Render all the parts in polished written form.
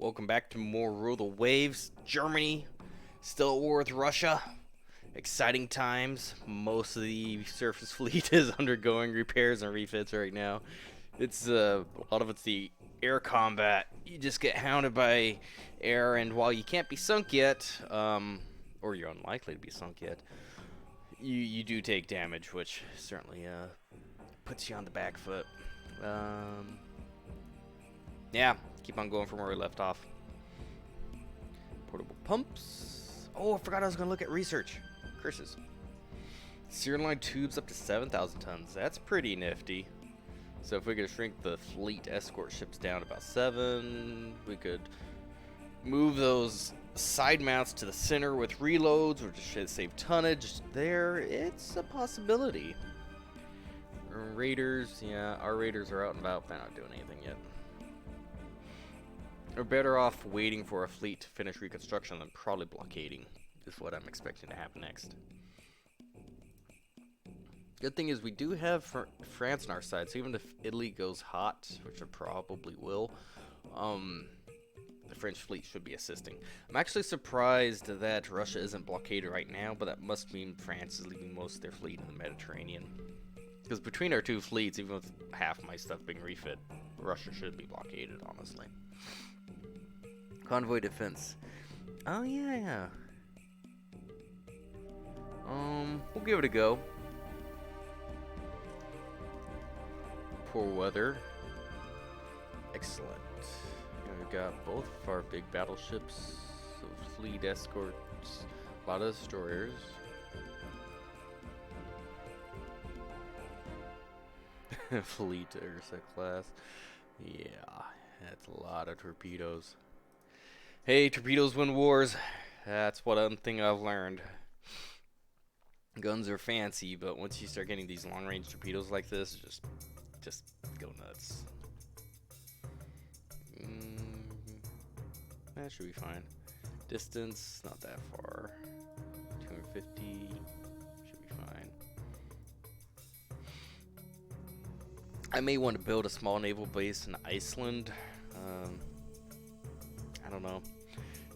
Welcome back to more Rule the Waves. Germany still at war with Russia. Exciting times. Most of the surface fleet is undergoing repairs and refits right now. It's a lot of it's the air combat. You just get hounded by air, and while you can't be sunk yet, or you're unlikely to be sunk yet, you do take damage, which certainly puts you on the back foot. Yeah, keep on going from where we left off. Portable pumps. Oh, I forgot I was going to look at research. Curses. Searing line tubes up to 7,000 tons. That's pretty nifty. So if we could shrink the fleet escort ships down to about 7, we could move those side mounts to the center with reloads, which should save tonnage there. It's a possibility. Raiders, yeah, our raiders are out and about. They're not doing anything yet. We're better off waiting for a fleet to finish reconstruction than probably blockading, is what I'm expecting to happen next. Good thing is we do have France on our side, so even if Italy goes hot, which it probably will, the French fleet should be assisting. I'm actually surprised that Russia isn't blockaded right now, but that must mean France is leaving most of their fleet in the Mediterranean. Because between our two fleets, even with half my stuff being refit, Russia should be blockaded, honestly. Convoy defense. Oh, yeah. We'll give it a go. Poor weather. Excellent. And we've got both of our big battleships, so fleet escorts, a lot of destroyers. Fleet Ursa class. Yeah, that's a lot of torpedoes. Hey, torpedoes win wars. That's one thing I've learned. Guns are fancy, but once you start getting these long-range torpedoes like this, just go nuts. That should be fine. Distance, not that far. 250 should be fine. I may want to build a small naval base in Iceland. I don't know.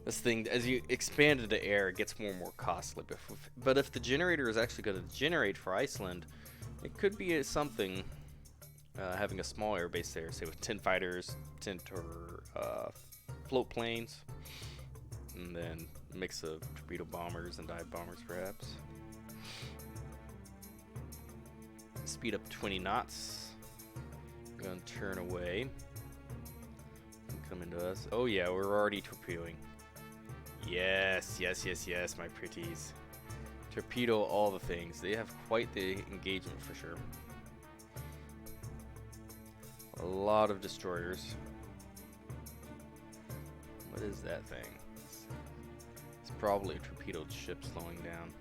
This thing, as you expand into air, it gets more and more costly. But if the generator is actually going to generate for Iceland, it could be something. Having a small air base there, say with 10 fighters, 10 float planes, and then a mix of torpedo bombers and dive bombers, perhaps. Speed up 20 knots. I'm gonna turn away. Come into us. Oh yeah, we're already torpedoing. Yes, yes, yes, yes, my pretties. Torpedo all the things. They have quite the engagement for sure. A lot of destroyers. What is that thing? It's probably a torpedoed ship slowing down.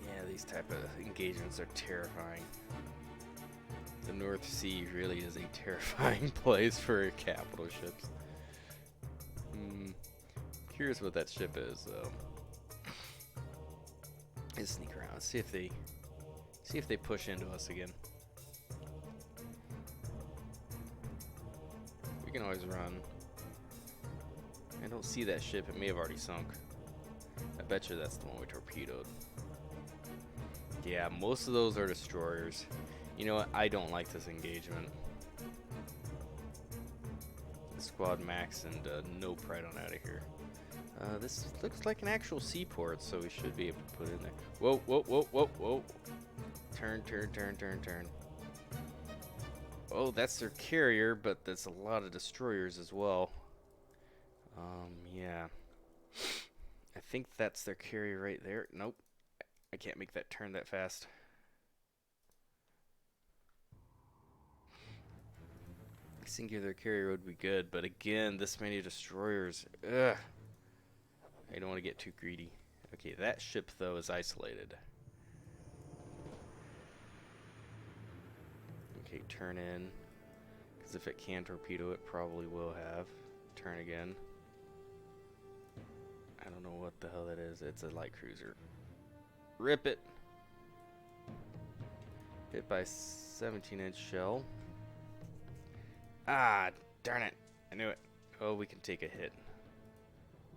Yeah, these type of engagements are terrifying. The North Sea really is a terrifying place for capital ships. Curious what that ship is, though. Let's sneak around. Let's see if they push into us again. We can always run. I don't see that ship. It may have already sunk. I bet you that's the one we torpedoed. Yeah, most of those are destroyers. You know what? I don't like this engagement. Squad max and no pride on out of here. This looks like an actual seaport, so we should be able to put in there. Whoa, whoa, whoa, whoa, whoa. Turn, turn, turn, turn, turn. Oh, that's their carrier, but that's a lot of destroyers as well. Yeah. I think that's their carrier right there. Nope. I can't make that turn that fast. Singular carrier would be good, but again, this many destroyers. Ugh. I don't want to get too greedy. Okay, that ship, though, is isolated. Okay, turn in. Because if it can torpedo, it probably will have. Turn again. I don't know what the hell that is. It's a light cruiser. Rip it. Hit by 17-inch shell. Ah, darn it. I knew it. Oh, we can take a hit.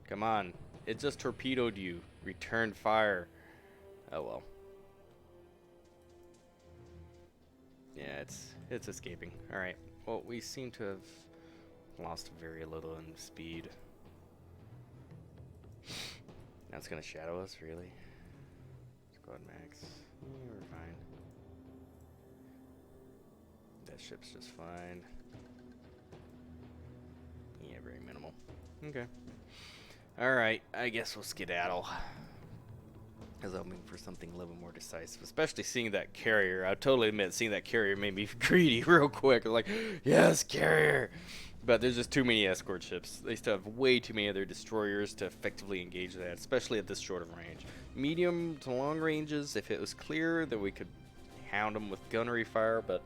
Come on. It just torpedoed you. Return fire. Oh, well. Yeah, it's escaping. Alright. Well, we seem to have lost very little in speed. Now it's gonna shadow us, really? Squad max. Yeah, we're fine. That ship's just fine. Yeah, very minimal. Okay. Alright, I guess we'll skedaddle. Because I'm looking for something a little more decisive. Especially seeing that carrier. I'll totally admit, seeing that carrier made me greedy real quick. I'm like, yes, carrier! But there's just too many escort ships. They still have way too many of their destroyers to effectively engage that, especially at this short of range. Medium to long ranges, if it was clear, then we could hound them with gunnery fire, but...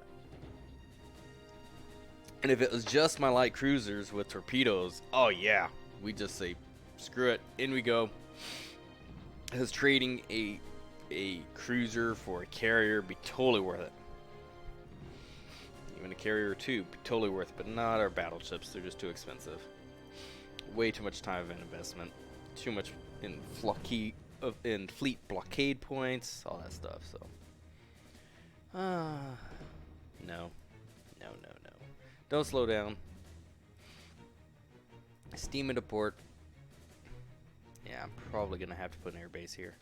And if it was just my light cruisers with torpedoes, oh yeah, we just say, screw it, in we go. Because trading a cruiser for a carrier be totally worth it. Even a carrier or two be totally worth it, but not our battleships. They're just too expensive. Way too much time and investment. Too much in fleet blockade points, all that stuff. So, no. Don't slow down. Steam into port. Yeah, I'm probably gonna have to put an air base here.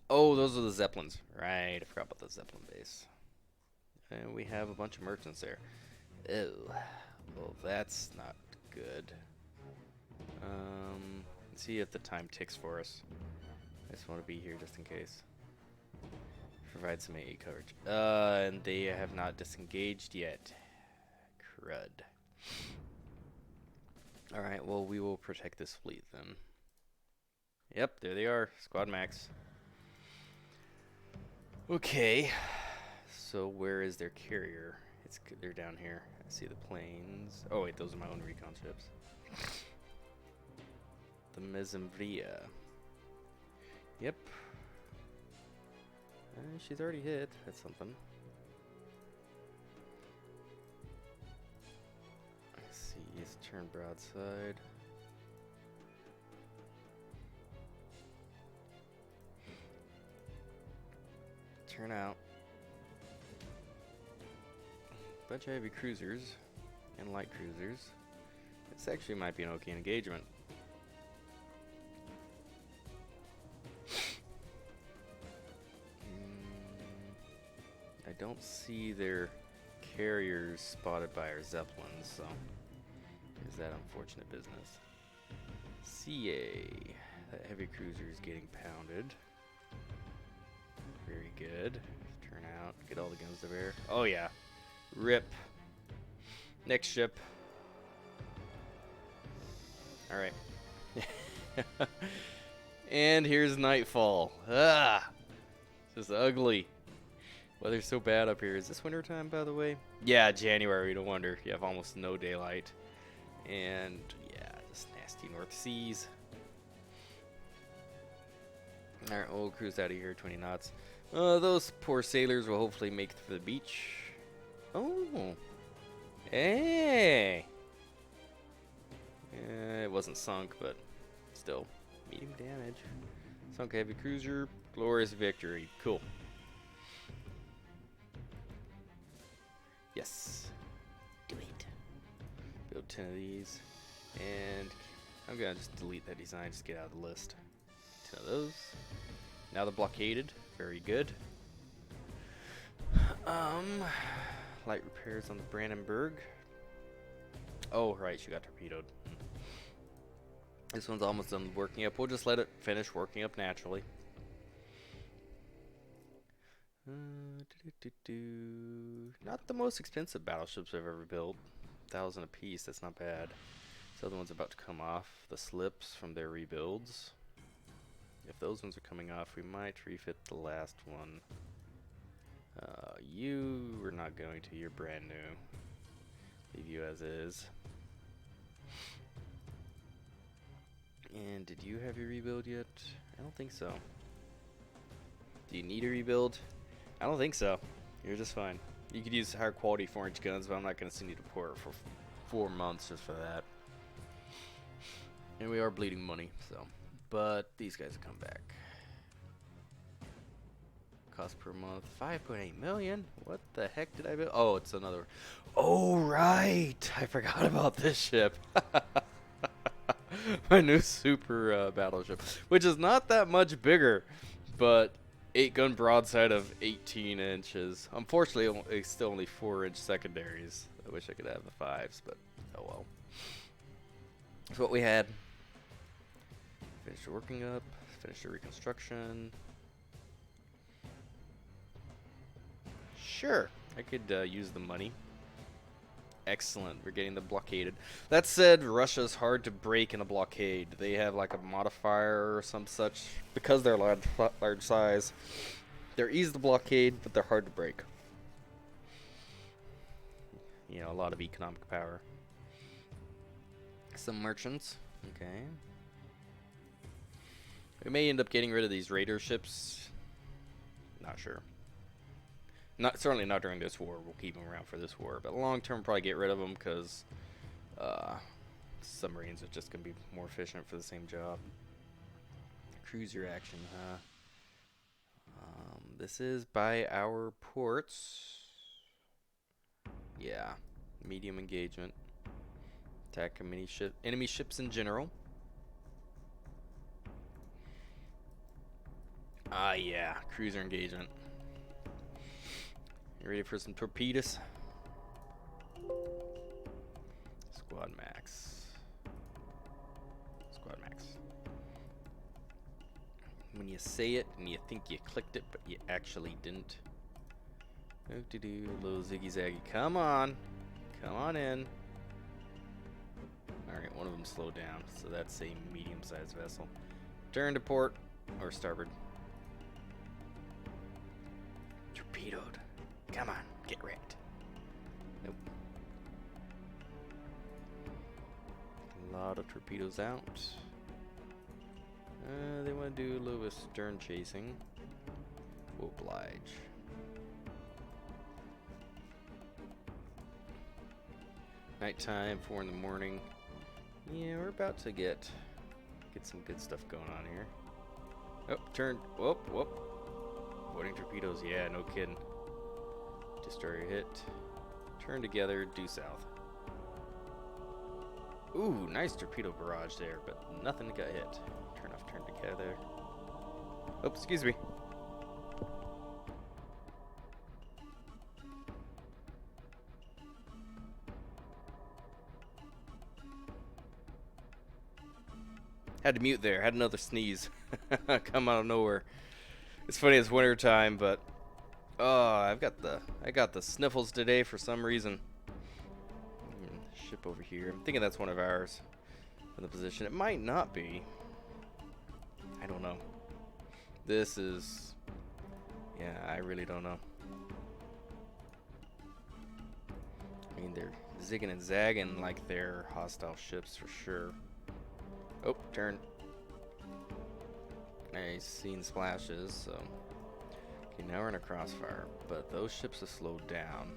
Oh, those are the Zeppelins. Right, I forgot about the Zeppelin base. And we have a bunch of merchants there. Oh, well, that's not good. Let's see if the time ticks for us. I just want to be here just in case. Provide some AE coverage. And they have not disengaged yet. Crud. Alright, well, we will protect this fleet then. Yep, there they are. Squad max. Okay. So where is their carrier? They're down here. I see the planes. Oh wait, those are my own recon ships. The Mesembria. Yep. She's already hit. That's something. Let's see. Let's turn broadside. Turn out. Bunch of heavy cruisers and light cruisers. This actually might be an okay engagement. I don't see their carriers spotted by our Zeppelins, so there's that unfortunate business. CA, that heavy cruiser is getting pounded. Very good. Turn out, get all the guns to bear. Oh yeah, rip. Next ship. All right. And here's nightfall. Ah, this is ugly. Weather's so bad up here. Is this winter time, by the way? Yeah, January, no wonder. You have almost no daylight. And, yeah, this nasty North Seas. Alright, we'll cruise out of here, 20 knots. Those poor sailors will hopefully make it to the beach. Oh. Hey. It wasn't sunk, but still. Medium damage. Sunk heavy cruiser. Glorious victory. Cool. Yes. Do it. Build 10 of these. And I'm going to just delete that design. Just get out of the list. 10 of those. Now they're blockaded. Very good. Light repairs on the Brandenburg. Oh, right. She got torpedoed. This one's almost done working up. We'll just let it finish working up naturally. Not the most expensive battleships I've ever built. 1,000 apiece, that's not bad. This other one's about to come off the slips from their rebuilds. If those ones are coming off, we might refit the last one. You are not going to, you're brand new. Leave you as is. And did you have your rebuild yet? I don't think so. Do you need a rebuild? I don't think so. You're just fine. You could use higher quality 4-inch guns, but I'm not going to send you to port for 4 months just for that. And we are bleeding money, so. But these guys will come back. Cost per month, 5.8 million. What the heck did I build? Oh, it's another. Oh, right. I forgot about this ship. My new super battleship, which is not that much bigger, but 8-gun broadside of 18 inches. Unfortunately, it's still only 4-inch secondaries. I wish I could have the 5s, but oh well. That's what we had. Finished the working up, finished the reconstruction. Sure, I could use the money. Excellent, we're getting the blockaded. That said, Russia's hard to break in a blockade. They have like a modifier or some such. Because they're large size, they're easy to blockade, but they're hard to break. You know, a lot of economic power. Some merchants, okay. We may end up getting rid of these raider ships. Not sure. Certainly not during this war. We'll keep them around for this war, but long term, probably get rid of them because submarines are just gonna be more efficient for the same job. Cruiser action, huh? This is by our ports. Yeah, medium engagement. Attack enemy ships in general. Ah, yeah, cruiser engagement. You ready for some torpedoes? Squad max. Squad max. When you say it and you think you clicked it, but you actually didn't. Do little ziggy zaggy. Come on. Come on in. Alright, one of them slowed down, so that's a medium-sized vessel. Turn to port or starboard. Torpedoed. Come on, get wrecked. Nope. A lot of torpedoes out. They want to do a little bit of stern chasing. We'll oblige. Nighttime, 4 in the morning. Yeah, we're about to get some good stuff going on here. Oh, turn. Whoop, whoop. Boarding torpedoes. Yeah, no kidding. Destroyer hit. Turn together, due south. Ooh, nice torpedo barrage there, but nothing got hit. Turn off, turn together. Oh, excuse me. Had to mute there. Had another sneeze. Come out of nowhere. It's funny, it's winter time, but oh, I got the sniffles today for some reason. Ship over here. I'm thinking that's one of ours in the position. It might not be. I don't know. This is, yeah, I really don't know. I mean, they're zigging and zagging like they're hostile ships for sure. Oh, turn. I've seen splashes, so. Okay, now we're in a crossfire, but those ships have slowed down.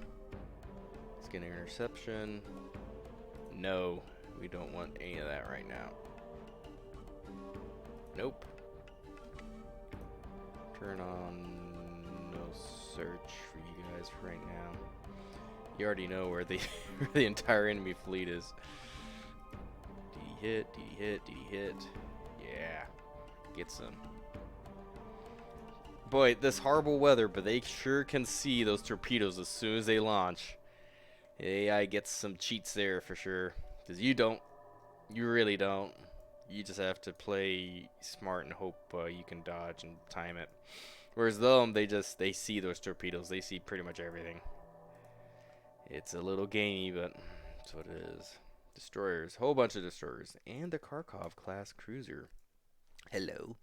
Let's get an interception. No, we don't want any of that right now. Nope. Turn on no search for you guys for right now. You already know where the where the entire enemy fleet is. Did he hit? Did he hit? Did he hit? Yeah. Get some. Boy, this horrible weather, but they sure can see those torpedoes as soon as they launch. AI gets some cheats there for sure. Because you don't. You really don't. You just have to play smart and hope you can dodge and time it. Whereas them, they see those torpedoes. They see pretty much everything. It's a little gamey, but that's what it is. Destroyers. Whole bunch of destroyers. And a Kharkov class cruiser. Hello.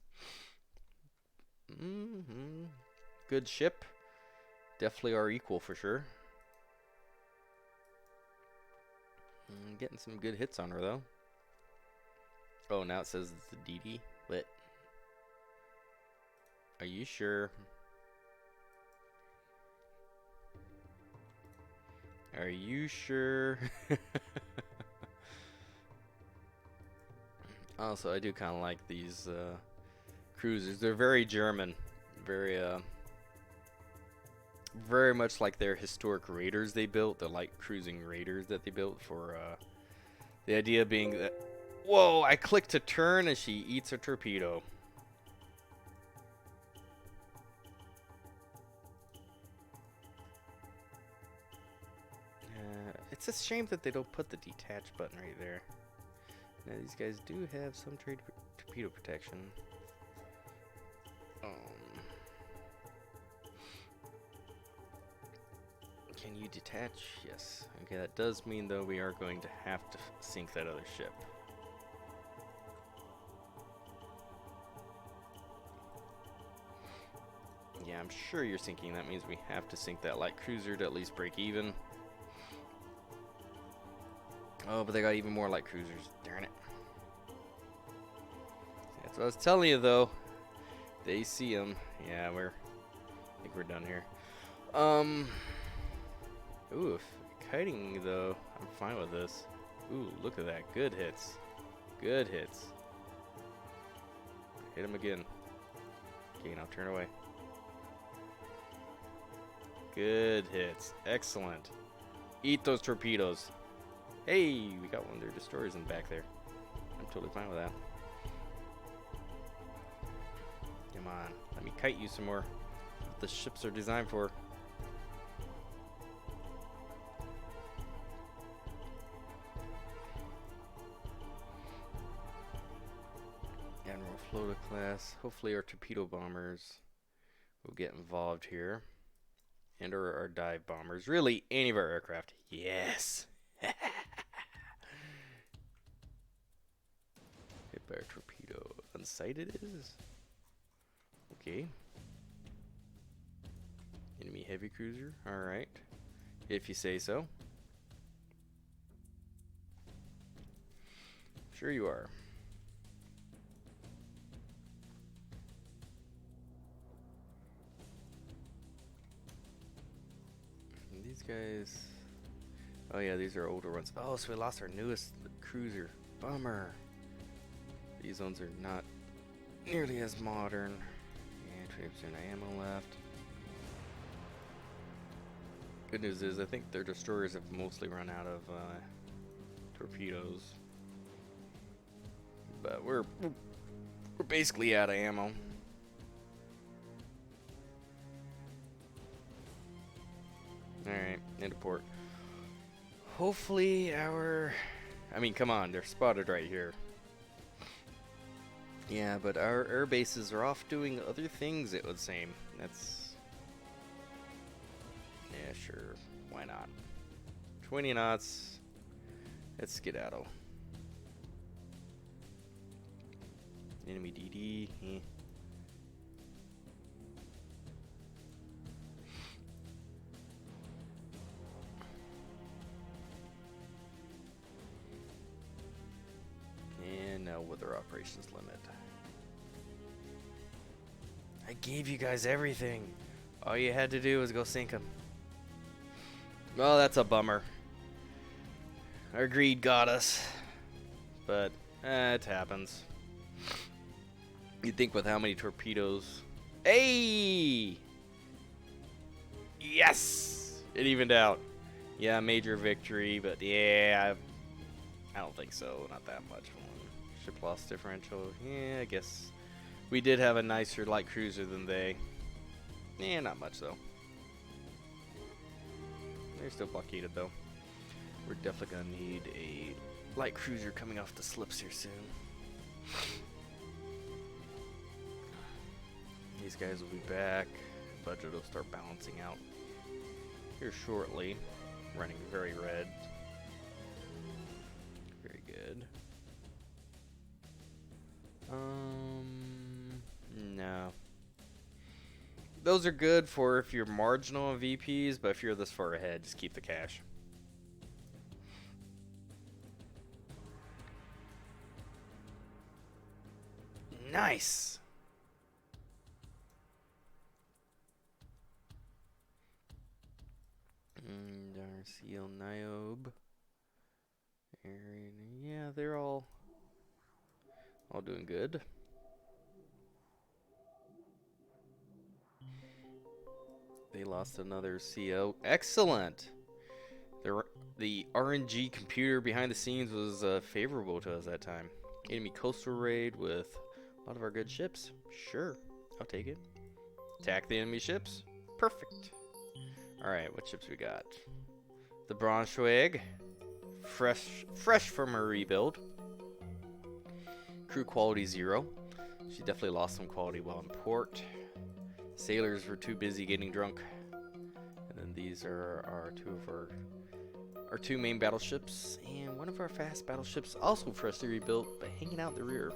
Good ship. Definitely our equal for sure. Getting some good hits on her though. Oh, now it says it's the DD. What? Are you sure? Are you sure? Also, I do kind of like these cruisers. They're very German, very very much like their historic raiders they built, the light cruising raiders that they built for the idea being that, whoa, I clicked to turn and she eats a torpedo. It's a shame that they don't put the detach button right there. Now these guys do have some torpedo protection. Can you detach? Yes. Okay, that does mean though we are going to have to sink that other ship. Yeah, I'm sure you're sinking. That means we have to sink that light cruiser to at least break even. Oh, but they got even more light cruisers. Darn it. That's what I was telling you, though. They see them. Yeah, I think we're done here. Ooh, kiting, though. I'm fine with this. Ooh, look at that. Good hits. Good hits. Hit him again. Okay, now turn away. Good hits. Excellent. Eat those torpedoes. Hey, we got one of their destroyers in the back there. I'm totally fine with that. Come on. Let me kite you some more. That's what the ships are designed for. Admiral Flota class. Hopefully our torpedo bombers will get involved here. And our dive bombers. Really, any of our aircraft. Yes. Hit by a torpedo. Unsighted is? Okay. Enemy heavy cruiser. Alright. If you say so. Sure you are. And these guys... Oh yeah, these are older ones. Oh, so we lost our newest cruiser. Bummer. These ones are not nearly as modern. And 20% ammo left. Good news is I think their destroyers have mostly run out of torpedoes. But we're basically out of ammo. Alright, into port. Hopefully our... I mean, come on, they're spotted right here. Yeah, but our air bases are off doing other things, it would seem. That's... Yeah, sure. Why not? 20 knots. Let's skedaddle. Enemy DD. And now weather operations limit. I gave you guys everything. All you had to do was go sink them. Well, that's a bummer. Our greed got us. But, it happens. You'd think with how many torpedoes... Hey! Yes! It evened out. Yeah, major victory, but yeah, I don't think so. Not that much. Ship loss differential. Yeah, I guess we did have a nicer light cruiser than they. Yeah, not much though. They're still blockaded though. We're definitely gonna need a light cruiser coming off the slips here soon. These guys will be back. Budget will start balancing out here shortly. Running very red. Very good. No. Those are good for if you're marginal on VPs, but if you're this far ahead, just keep the cash. Nice! RCL Niobe. Yeah, they're all doing good. They lost another CO. Excellent. The RNG computer behind the scenes was favorable to us that time. Enemy coastal raid with a lot of our good ships. Sure, I'll take it. Attack the enemy ships. Perfect. Alright, what ships we got? The Braunschweig. Fresh from her rebuild. Crew quality 0. She definitely lost some quality while in port. Sailors were too busy getting drunk. And then these are our two main battleships, and one of our fast battleships also freshly rebuilt, but hanging out the rear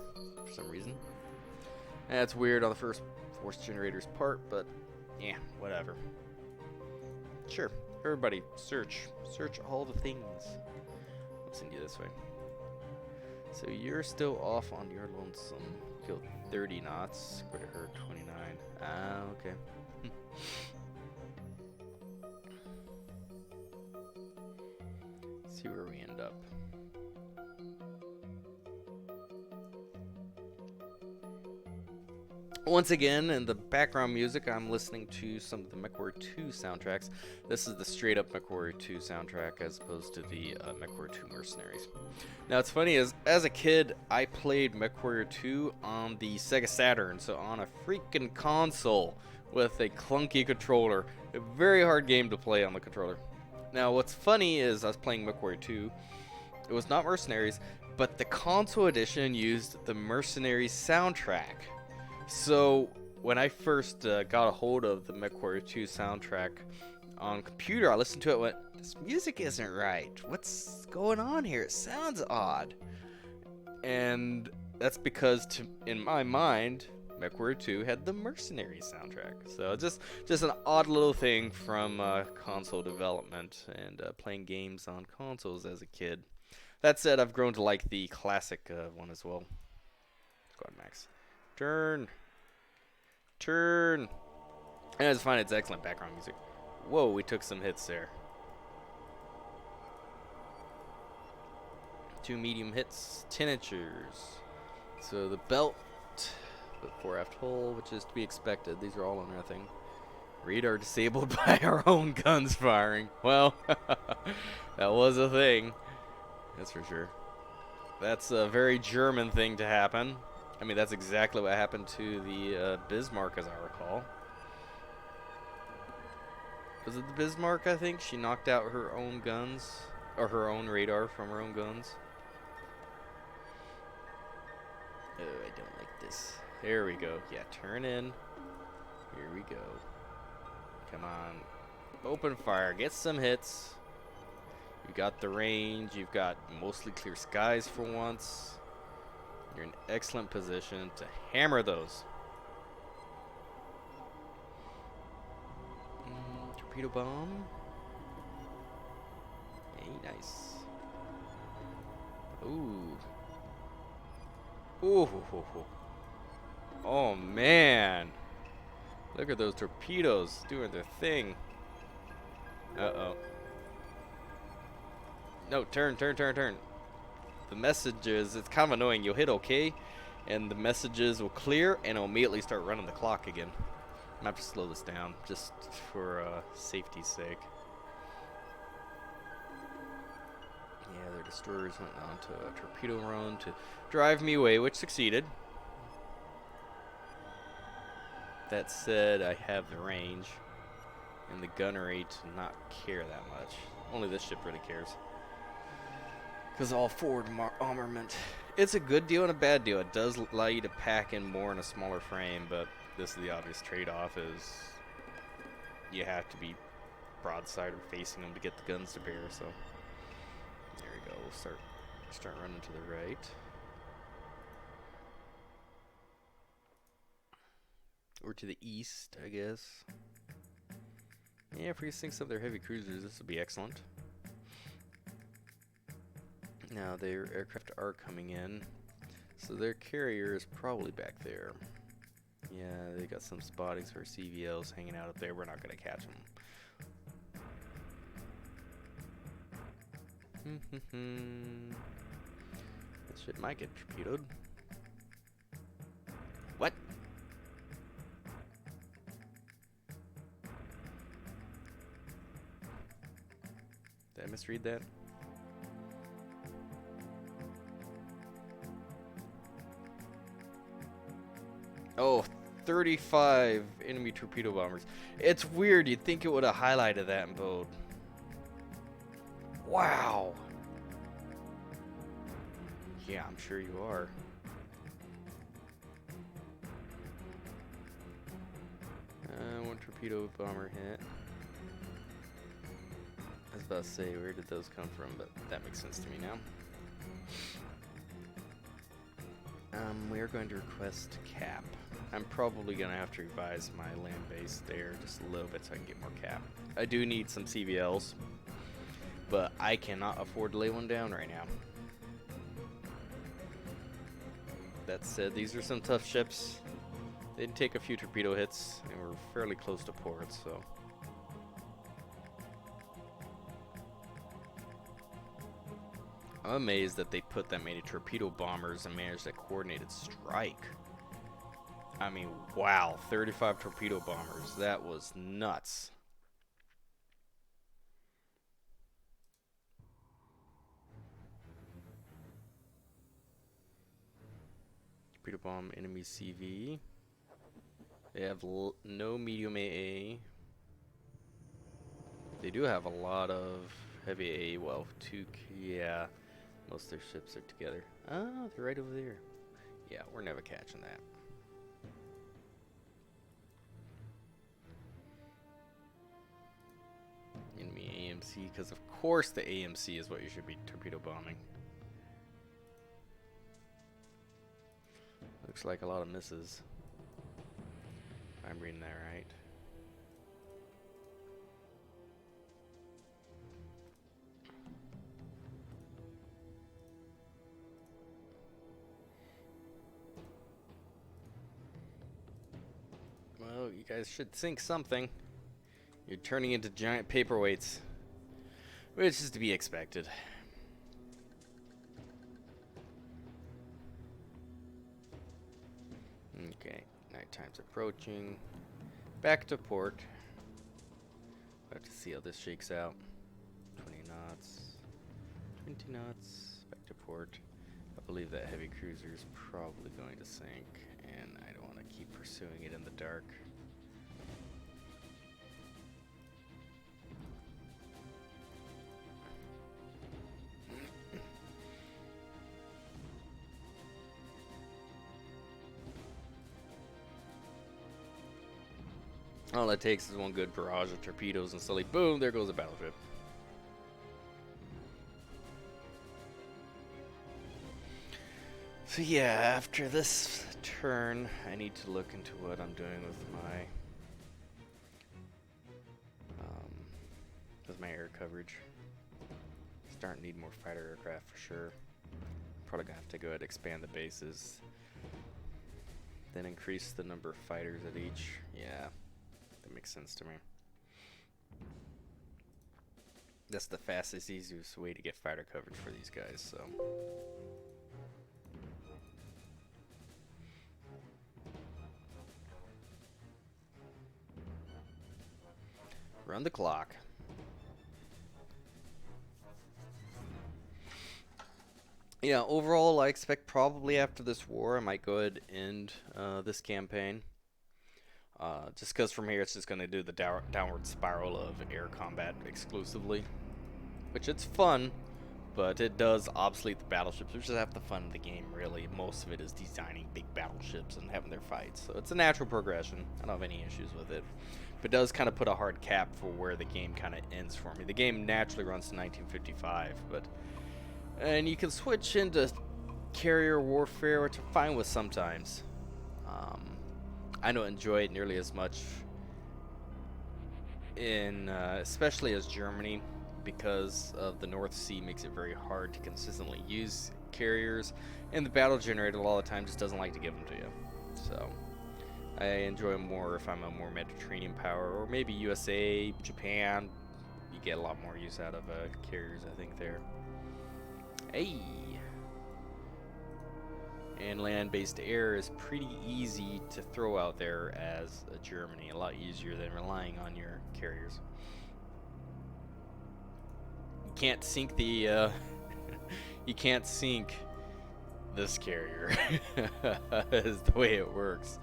for some reason. That's weird on the first force generator's part, but yeah, whatever. Sure, everybody, search all the things. Let's send you this way. So you're still off on your lonesome. Killed 30 knots. Quit her 29. Ah, okay. See where we end up. Once again, in the background music, I'm listening to some of the MechWarrior 2 soundtracks. This is the straight up MechWarrior 2 soundtrack as opposed to the MechWarrior 2 Mercenaries. Now, what's funny is, as a kid, I played MechWarrior 2 on the Sega Saturn, so on a freaking console with a clunky controller. A very hard game to play on the controller. Now, what's funny is I was playing MechWarrior 2. It was not Mercenaries, but the console edition used the Mercenaries soundtrack. So when I first got a hold of the MechWarrior 2 soundtrack on computer, I listened to it and went, this music isn't right. What's going on here? It sounds odd. And that's because, in my mind, MechWarrior 2 had the Mercenaries soundtrack. So just an odd little thing from console development and playing games on consoles as a kid. That said, I've grown to like the classic one as well. Go ahead, Max. Turn. And I just find it's excellent background music. Whoa, we took some hits there. 2 medium hits, 10 inchers. So the belt, the fore aft hull, which is to be expected. These are all on nothing. Radar disabled by our own guns firing. Well, that was a thing. That's for sure. That's a very German thing to happen. I mean, that's exactly what happened to the Bismarck, as I recall. Was it the Bismarck, I think? She knocked out her own guns, or her own radar from her own guns. Oh, I don't like this. There we go. Yeah, turn in. Here we go. Come on. Open fire. Get some hits. You got the range. You've got mostly clear skies for once. You're in excellent position to hammer those. Torpedo bomb. Hey, nice. Ooh. Ooh. Oh, man. Look at those torpedoes doing their thing. Uh-oh. No, turn. The messages, it's kind of annoying. You'll hit OK, and the messages will clear, and it'll immediately start running the clock again. I might have to slow this down, just for safety's sake. Yeah, their destroyers went on to a torpedo run to drive me away, which succeeded. That said, I have the range and the gunnery to not care that much. Only this ship really cares. Because all forward armament. It's a good deal and a bad deal. It does allow you to pack in more in a smaller frame, but this is the obvious trade-off is you have to be broadside or facing them to get the guns to bear, so there we go. We'll start running to the right. Or to the east, I guess. Yeah, if we sink some of their heavy cruisers, this will be excellent. Now their aircraft are coming in, so their carrier is probably back there. Yeah, they got some spottings for CVLs hanging out up there. We're not going to catch them. This shit might get torpedoed. What? Did I misread that? Oh, 35 enemy torpedo bombers. It's weird. You'd think it would have highlighted that in bold. Wow. Yeah, I'm sure you are. One torpedo bomber hit. I was about to say, where did those come from? But that makes sense to me now. We are going to request cap. I'm probably going to have to revise my land base there just a little bit so I can get more cap. I do need some CVLs, but I cannot afford to lay one down right now. That said, these are some tough ships. They did take a few torpedo hits, and we're fairly close to port, so. I'm amazed that they put that many torpedo bombers and managed a coordinated strike. I mean, wow, 35 torpedo bombers. That was nuts. Torpedo bomb enemy CV. They have no medium AA. They do have a lot of heavy AA. Well, yeah. Most of their ships are together. Oh, they're right over there. Yeah, we're never catching that. Enemy AMC, because of course the AMC is what you should be torpedo bombing. Looks like a lot of misses. I'm reading that right. Well, you guys should think something. You're turning into giant paperweights, which is to be expected. Okay, nighttime's approaching. Back to port. About to see how this shakes out. 20 knots. 20 knots. Back to port. I believe that heavy cruiser is probably going to sink, and I don't want to keep pursuing it in the dark. All it takes is one good barrage of torpedoes and suddenly, boom, there goes a battleship. So yeah, after this turn, I need to look into what I'm doing with my air coverage. Starting to need more fighter aircraft for sure. Probably gonna have to go ahead and expand the bases, then increase the number of fighters at each. Yeah. That makes sense to me. That's the fastest, easiest way to get fighter coverage for these guys, so. Run the clock. Yeah, overall, I expect probably after this war, I might go ahead and end this campaign. Just because from here it's just going to do the downward spiral of air combat exclusively. Which it's fun, but it does obsolete the battleships, which is half the fun of the game, really. Most of it is designing big battleships and having their fights. So it's a natural progression. I don't have any issues with it. But it does kind of put a hard cap for where the game kind of ends for me. The game naturally runs to 1955, and you can switch into carrier warfare, which I'm fine with sometimes. I don't enjoy it nearly as much especially as Germany, because of the North Sea makes it very hard to consistently use carriers, and the battle generator a lot of the time just doesn't like to give them to you. So I enjoy more if I'm a more Mediterranean power, or maybe USA, Japan, you get a lot more use out of carriers, I think, there. Hey! And land-based air is pretty easy to throw out there as a Germany. A lot easier than relying on your carriers. You can't sink the... you can't sink this carrier, is the way it works.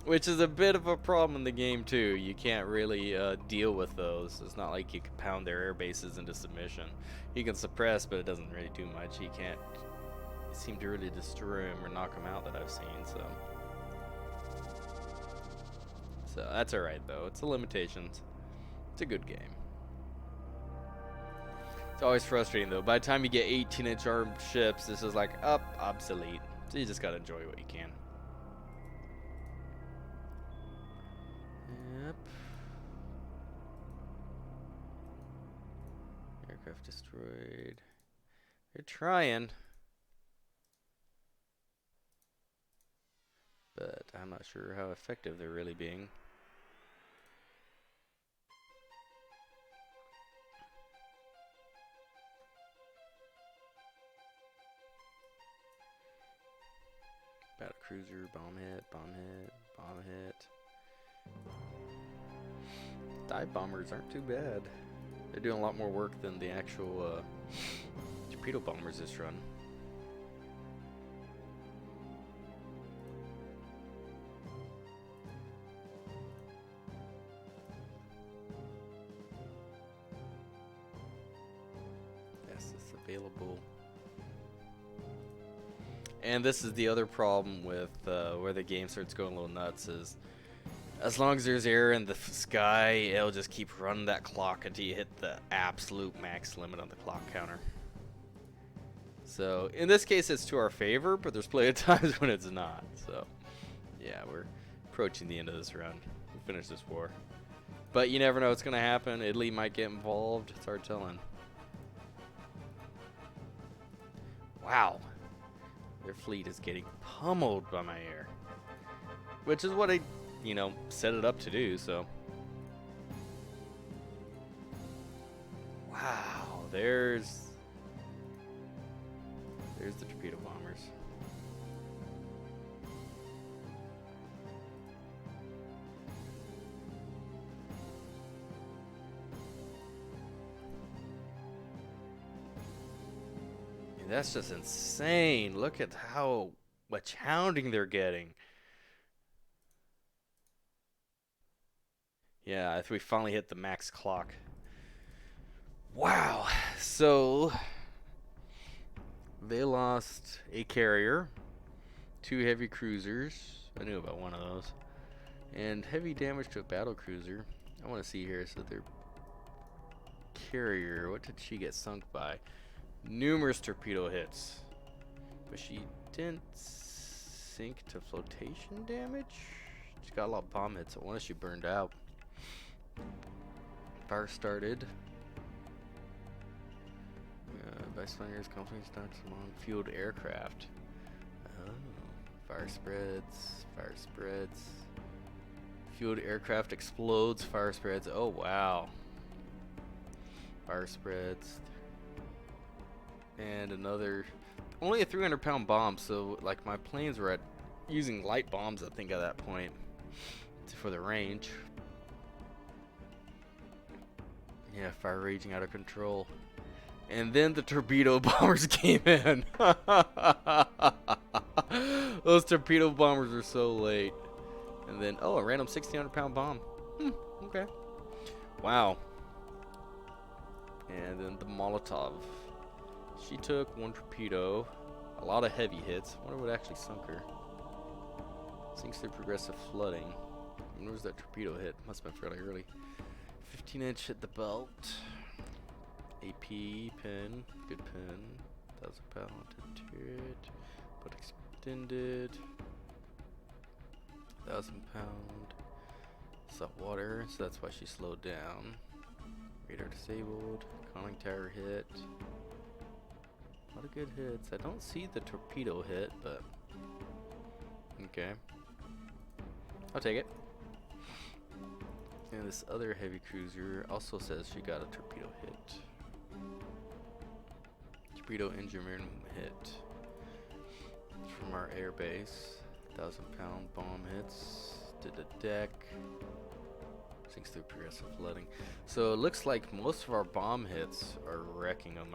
Which is a bit of a problem in the game, too. You can't really deal with those. It's not like you can pound their air bases into submission. You can suppress, but it doesn't really do much. You can't seem to really destroy them or knock them out that I've seen, so that's alright, though. It's the limitations. It's a good game. It's always frustrating, though. By the time you get 18-inch armed ships, this is like, obsolete. So you just gotta enjoy what you can. Yep. Aircraft destroyed. They're trying. But I'm not sure how effective they're really being. Battle cruiser, bomb hit, bomb hit, bomb hit. Dive bombers aren't too bad. They're doing a lot more work than the actual torpedo bombers this run. Yes, it's available. And this is the other problem with where the game starts going a little nuts is as long as there's air in the sky, it'll just keep running that clock until you hit the absolute max limit on the clock counter. So in this case it's to our favor, but there's plenty of times when it's not. So yeah, we're approaching the end of this run. We'll finish this war. But you never know what's going to happen. Italy might get involved. It's hard telling. Wow. Their fleet is getting pummeled by my air. Which is what I, set it up to do, so. Wow, there's the torpedo bombers. That's just insane. Look at how much hounding they're getting. Yeah, we finally hit the max clock. Wow. So they lost a carrier, 2 heavy cruisers. I knew about one of those. And heavy damage to a battle cruiser. I want to see here. So their carrier, what did she get sunk by? Numerous torpedo hits, but she didn't sink to flotation damage. She got a lot of bomb hits. I wonder if she burned out. Fire started. By slingers, companies knocked some on fueled aircraft. Oh, fire spreads. Fire spreads. Fueled aircraft explodes. Fire spreads. Oh wow. Fire spreads. And another, only a 300-pound bomb, so like my planes were using light bombs I think at that point for the range. Yeah, fire raging out of control. And then the torpedo bombers came in. Those torpedo bombers were so late. And then, a random 1,600-pound bomb. Okay. Wow. And then the Molotov. She took 1 torpedo, a lot of heavy hits. I wonder what actually sunk her. Sinks through progressive flooding. When was that torpedo hit? Must have been fairly early. 15-inch hit the belt. AP pin, good pin. 1,000-pound turret, but extended. 1,000-pound salt water, so that's why she slowed down. Radar disabled. Conning tower hit. A lot of good hits. I don't see the torpedo hit, but okay. I'll take it. And this other heavy cruiser also says she got a torpedo hit. Torpedo engine hit from our air base. 1,000-pound bomb hits to the deck. Sinks through progressive flooding. So it looks like most of our bomb hits are wrecking them.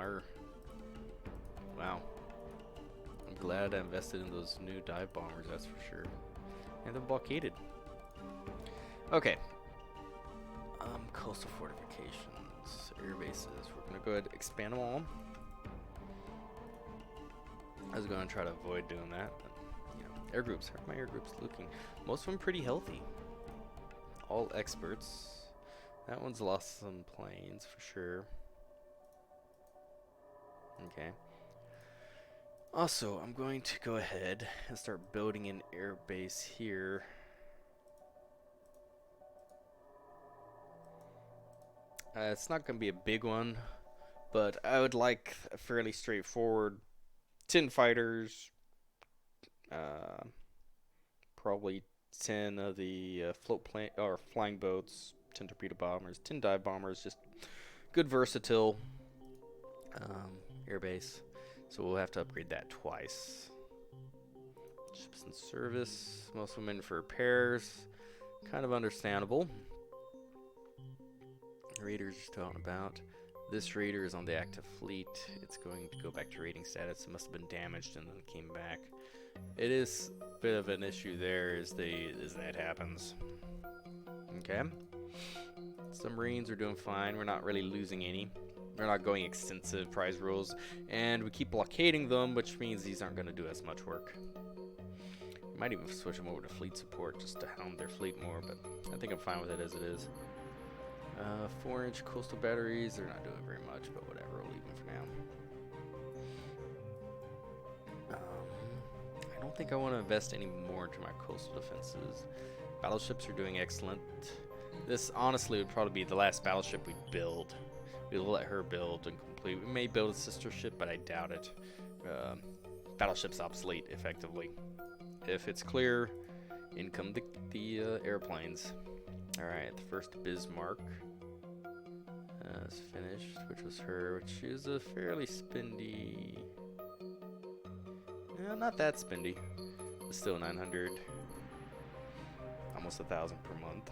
Wow. I'm glad I invested in those new dive bombers, that's for sure. And they're blockaded. Okay. Coastal fortifications, air bases. We're gonna go ahead and expand them all. I was gonna try to avoid doing that, but you know, air groups. How are my air groups looking? Most of them pretty healthy. All experts. That one's lost some planes for sure. Okay. Also, I'm going to go ahead and start building an air base here. It's not going to be a big one, but I would like a fairly straightforward 10 fighters, probably 10 of the float plane or flying boats, 10 torpedo bombers, 10 dive bombers, just good versatile air base. So we'll have to upgrade that twice. Ships in service, most of them in for repairs, kind of understandable. Raiders are still out and about. This raider is on the active fleet. It's going to go back to raiding status. It must have been damaged and then came back. It is a bit of an issue there as that happens. Okay. Some Marines are doing fine. We're not really losing any. We're not going extensive prize rules. And we keep blockading them, which means these aren't going to do as much work. We might even switch them over to fleet support just to hound their fleet more, but I think I'm fine with it as it is. 4-inch coastal batteries, they're not doing very much, but whatever, we'll leave them for now. I don't think I want to invest any more into my coastal defenses. Battleships are doing excellent. This honestly would probably be the last battleship we build. We'll let her build and complete. We may build a sister ship, but I doubt it. Battleship's obsolete, effectively. If it's clear, in come the airplanes. Alright, the first Bismarck is finished, which was her, which is a fairly spendy. No, not that spendy. But still 900. Almost 1,000 per month.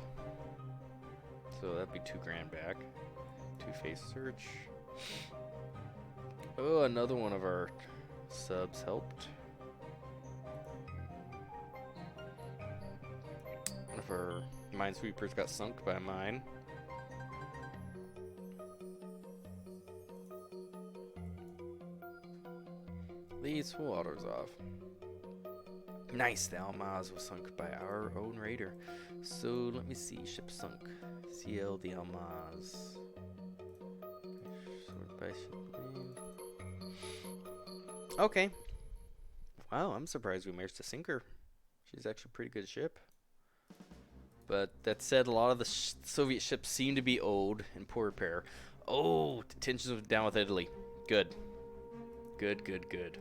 So that'd be $2,000 back. Two-phase search. Oh, another one of our subs helped. One of our minesweepers got sunk by a mine. These waters off. Nice, the Almaz was sunk by our own raider. So let me see, ship sunk. CL the Almaz. Sort by ship name. Okay. Wow, I'm surprised we managed to sink her. She's actually a pretty good ship. But that said, a lot of the Soviet ships seem to be old and poor repair. Oh, tensions down with Italy. Good. Good, good, good.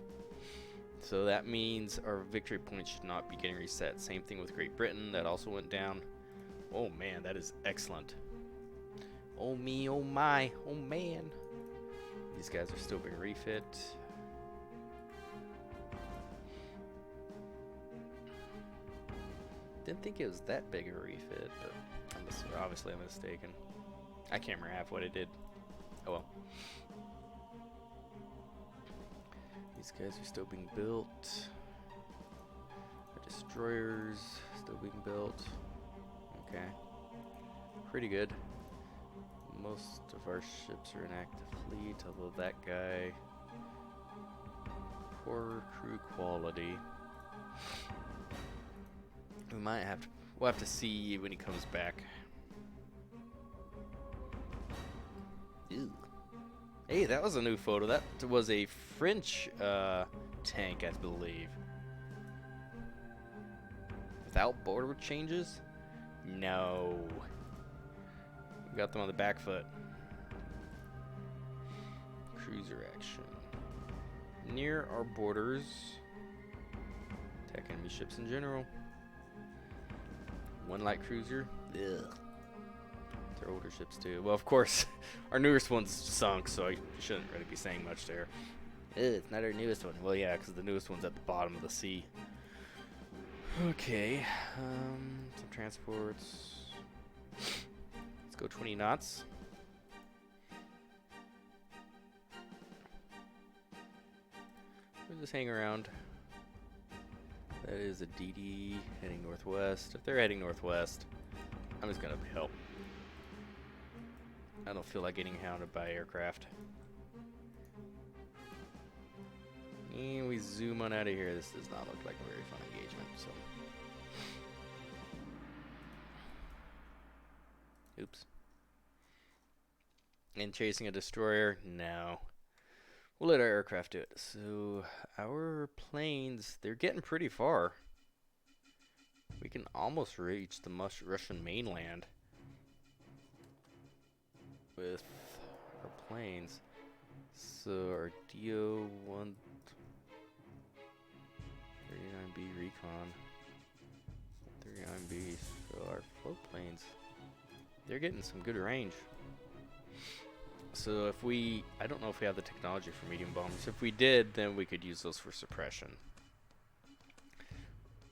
So that means our victory points should not be getting reset. Same thing with Great Britain. That also went down. Oh, man, that is excellent. Oh, me, oh, my, oh, man. These guys are still being refit. Didn't think it was that big of a refit, but obviously I'm mistaken. I can't remember half what it did. Oh well. These guys are still being built. Our destroyers still being built. Okay. Pretty good. Most of our ships are in active fleet, although that guy, poor crew quality. We'll have to see when he comes back. Ew. Hey, that was a new photo. That was a French tank, I believe. Without border changes? No. We got them on the back foot. Cruiser action. Near our borders. Attack enemy ships in general. One light cruiser. Ugh. older ships too. Well, of course, our newest one's sunk, so I shouldn't really be saying much there. It's not our newest one. Well, yeah, because the newest one's at the bottom of the sea. Okay, some transports. Let's go 20 knots. We'll just hang around. That is a DD heading northwest. If they're heading northwest, I'm just gonna help. I don't feel like getting hounded by aircraft. And we zoom on out of here. This does not look like a very fun engagement, so. Oops. And chasing a destroyer? No. We'll let our aircraft do it. So, our planes, they're getting pretty far. We can almost reach the Russian mainland with our planes. So, our DO-1 39B recon, 39B, so our float planes, they're getting some good range. So if we, I don't know if we have the technology for medium bombers. If we did, then we could use those for suppression.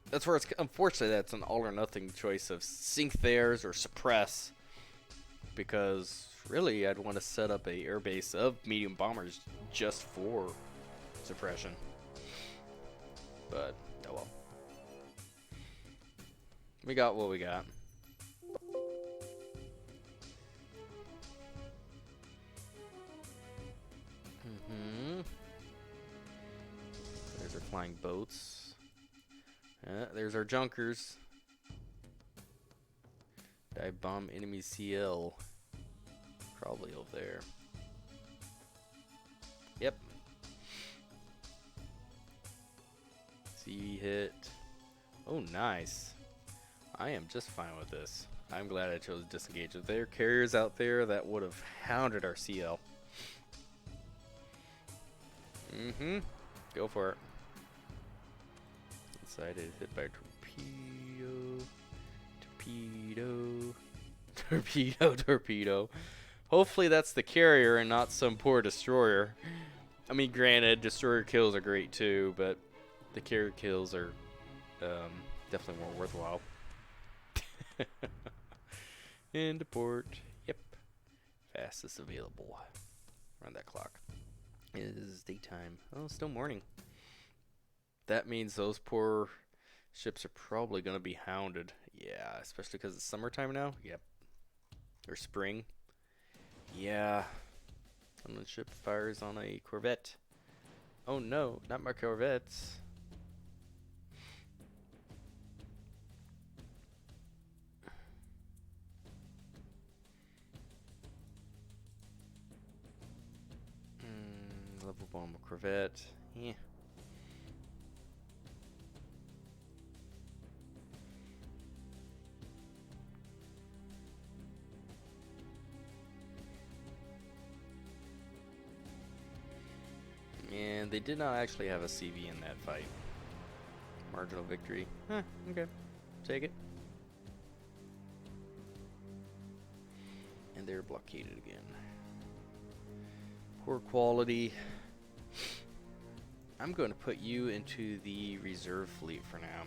That's where it's, unfortunately, that's an all or nothing choice of sink theirs or suppress, because really I'd want to set up a airbase of medium bombers just for suppression. But, oh well. We got what we got. There's our flying boats. There's our junkers. Dive bomb enemy CL. Probably over there. Yep. C hit. Oh, nice. I am just fine with this. I'm glad I chose disengage. If there are carriers out there that would have hounded our CL. Go for it. Decided hit by torpedo. Hopefully that's the carrier and not some poor destroyer. I mean, granted, destroyer kills are great too, but the carrier kills are definitely more worthwhile. Into port. Yep. Fastest available. Around that clock. It is daytime. Oh, still morning. That means those poor ships are probably going to be hounded. Yeah, especially because it's summertime now. Yep. Or spring. Yeah. Someone ship fires on a Corvette. Oh no, not my Corvettes. Level bomber Corvette. Yeah. And they did not actually have a CV in that fight. Marginal victory. Huh, okay. Take it. And they're blockaded again. Poor quality. I'm going to put you into the reserve fleet for now.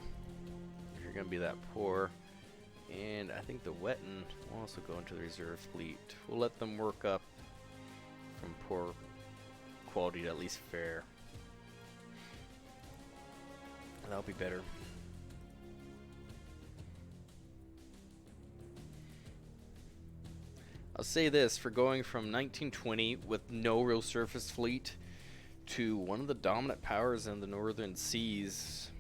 If you're going to be that poor. And I think the Wetton will also go into the reserve fleet. We'll let them work up from poor quality to at least fair. That'll be better. I'll say this, for going from 1920 with no real surface fleet to one of the dominant powers in the northern seas,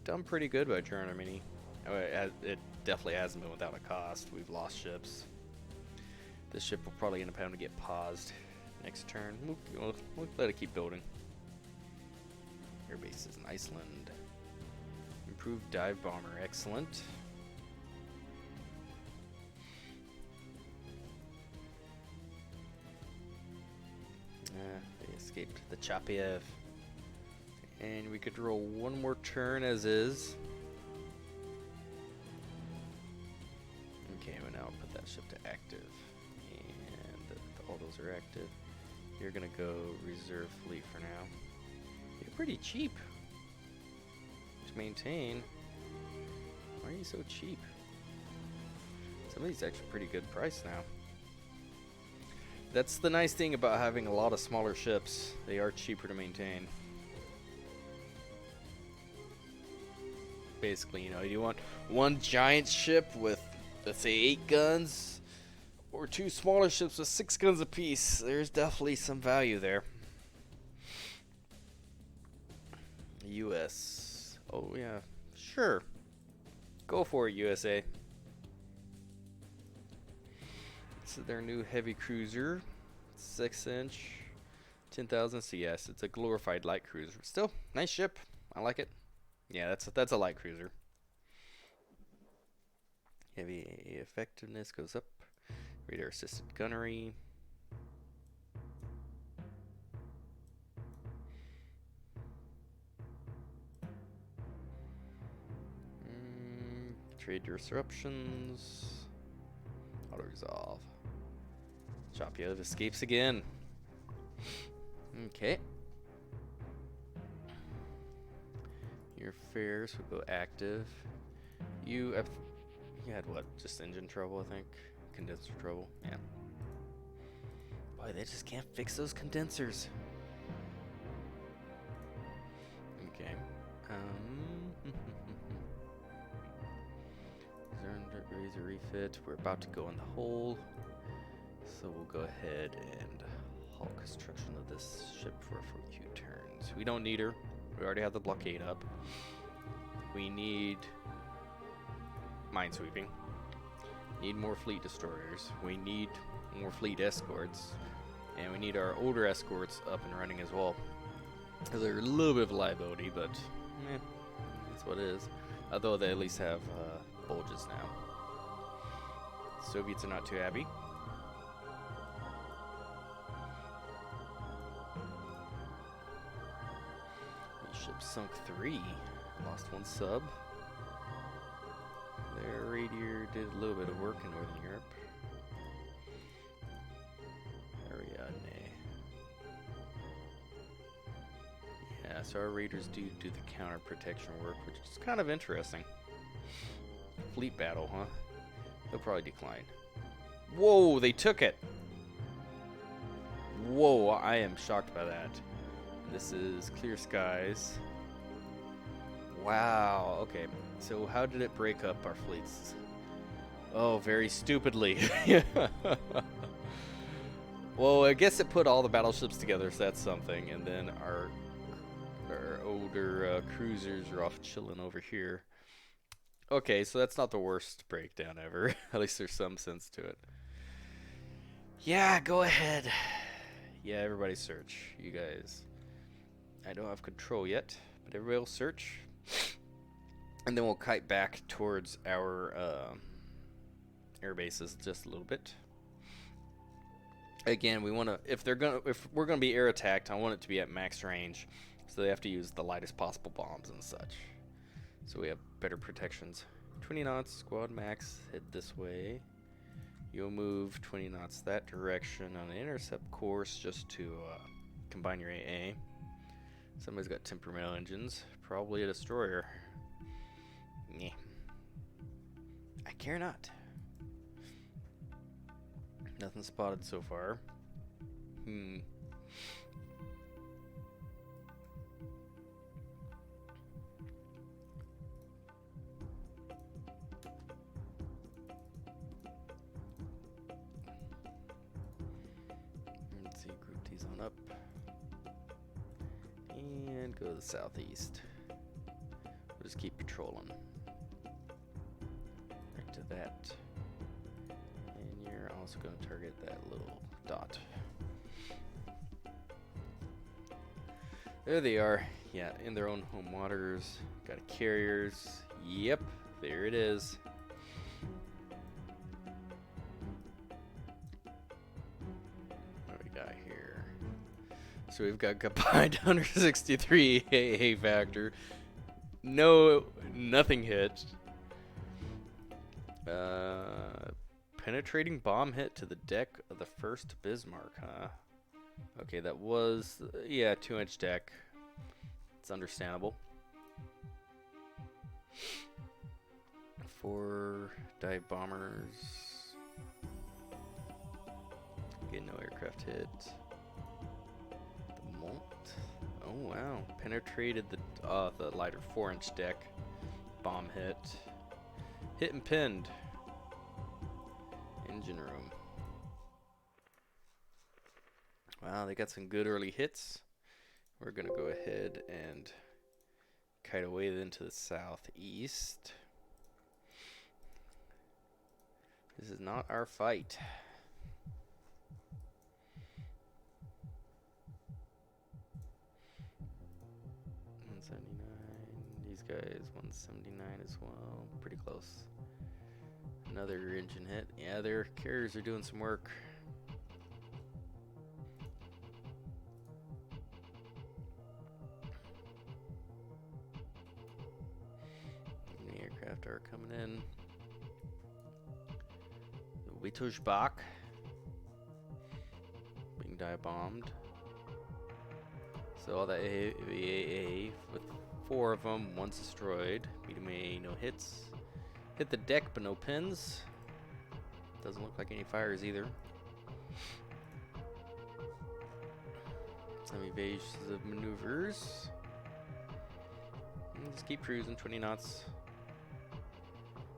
done pretty good by Germany. It definitely hasn't been without a cost. We've lost ships. This ship will probably end up having to get paused next turn. We'll let it keep building. Air bases in Iceland. Improved dive bomber, excellent. They escaped the Chapiev. And we could roll one more turn as is. Okay, well now I'll put that ship to active. battles are active. You're gonna go reserve fleet for now. You're pretty cheap to maintain. Why are you so cheap? Some of these actually pretty good price now. That's the nice thing about having a lot of smaller ships. They are cheaper to maintain. Basically, you know, you want one giant ship with, let's say, 8 guns, or 2 smaller ships with 6 guns apiece. There's definitely some value there. U.S. Oh, yeah. Sure. Go for it, USA. This is their new heavy cruiser. 6-inch. 10,000 CS. It's a glorified light cruiser. Still, nice ship. I like it. Yeah, that's a light cruiser. Heavy effectiveness goes up. Radar assisted gunnery. Trade disruptions. Auto resolve. Chopyov escapes again. Okay. Your fares will go active. You had what? Just engine trouble, I think. Condenser trouble. Yeah. Boy, they just can't fix those condensers. Okay. Razor refit. We're about to go in the hole, so we'll go ahead and halt construction of this ship for a few turns. We don't need her. We already have the blockade up. We need minesweeping. Need more fleet destroyers. We need more fleet escorts, and we need our older escorts up and running as well. They're a little bit of a liability, but that's what it is. Although they at least have bulges now. Soviets are not too happy. Ship sunk 3. Lost 1 sub. Their radiator did a little bit of work in Northern Europe. Ariadne. Yeah, so our raiders do the counter protection work, which is kind of interesting. Fleet battle, huh? They'll probably decline. Whoa, they took it! Whoa, I am shocked by that. This is Clear Skies. Wow, okay. So how did it break up our fleets? Oh, very stupidly. Well, I guess it put all the battleships together, so that's something. And then our older cruisers are off chilling over here. Okay, so that's not the worst breakdown ever. At least there's some sense to it. Yeah, go ahead. Yeah, everybody search. You guys. I don't have control yet, but everybody will search. And then we'll kite back towards our air bases just a little bit. Again, we want to, if we're gonna be air attacked, I want it to be at max range, so they have to use the lightest possible bombs and such. So we have better protections. 20 knots, squad max, head this way. You'll move 20 knots that direction on an intercept course just to combine your AA. Somebody's got temperamental engines, probably a destroyer. Yeah. I care not. Nothing spotted so far. Let's see, group these on up. And go to the southeast. We'll just keep patrolling. Back to that. And you're also going to target that little dot. There they are. Yeah, in their own home waters. Got carriers. Yep, there it is. What do we got here? So we've got combined 163 AA factor. Nothing hit. penetrating bomb hit to the deck of the first Bismarck, huh? Okay, that was, yeah, 2-inch deck. It's understandable. 4 dive bombers. Get no aircraft hit. The Molt. Oh wow, penetrated the lighter 4-inch deck. Bomb hit. Hit and pinned. Engine room. Wow, they got some good early hits. We're gonna go ahead and kite away then to the southeast. This is not our fight. These guys 179 as well. Pretty close. Another engine hit. Yeah, their carriers are doing some work. The aircraft are coming in. The Wittelsbach being dive bombed. So all that AAA with 4 of them, 1's destroyed. Medium AA, no hits. Hit the deck, but no pins. Doesn't look like any fires either. Some evasive maneuvers. Just keep cruising, 20 knots.